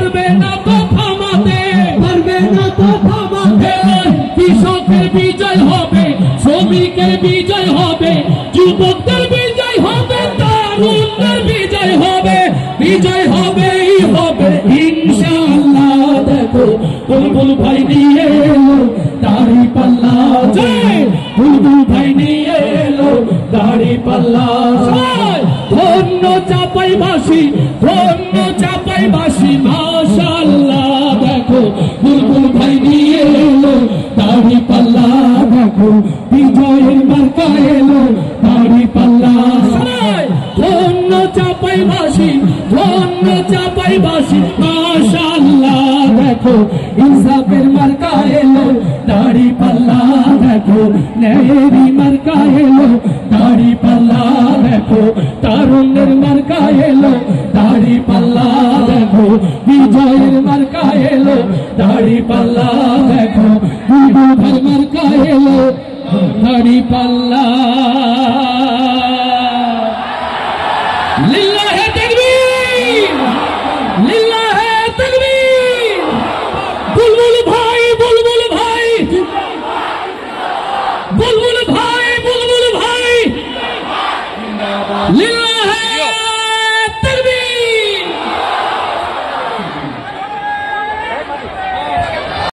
পারবে না তো থামাতে, পারবে না তো থামাতে। কৃষকের বিজয় হবে, শ্রমিকের বিজয় হবে, যুবকদের বিজয় হবে, তারুণ্যের বিজয় হবে, বিজয় হবেই হবে ইনশাআল্লাহ। দেখো বুলবুল ভাই নিয়ে এলো দাড়ি পাল্লা, বুলবুল ভাই নিয়ে এলো দাড়ি পাল্লা। ধন্য চাপাইবাসী, ধন্য চাপাইবাসী মাশাআল্লাহ। দেখো বুলবুল ভাই নিয়ে এলো দাড়ি পাল্লা, দেখো বিজয়ের মার্কা এলো দাড়ি পাল্লা। ধন্য চাপাইবাসী, ধন্য চাপাইবাসী মাশাআল্লাহ। দেখো ইনসাফের মার্কা এলো দাড়ি পাল্লা, দেখো ন্যায়েরই মার্কা এলো দাড়ি পাল্লা। দেখো তারুণ্যের মার্কা এলো দাড়ি পাল্লা, দেখো বিজয়ের মার্কা এলো দাড়ি পাল্লা। দেখো বুলবুল ভাই মার্কা এলো দাড়ি পাল্লা। লিল্লাহে তাকবীর, লিল্লাহে তাকবীর। বুলবুল ভাই, বুলবুল ভাই, বুলবুল ভাই, বুলবুল ভাই, লিল্লাহে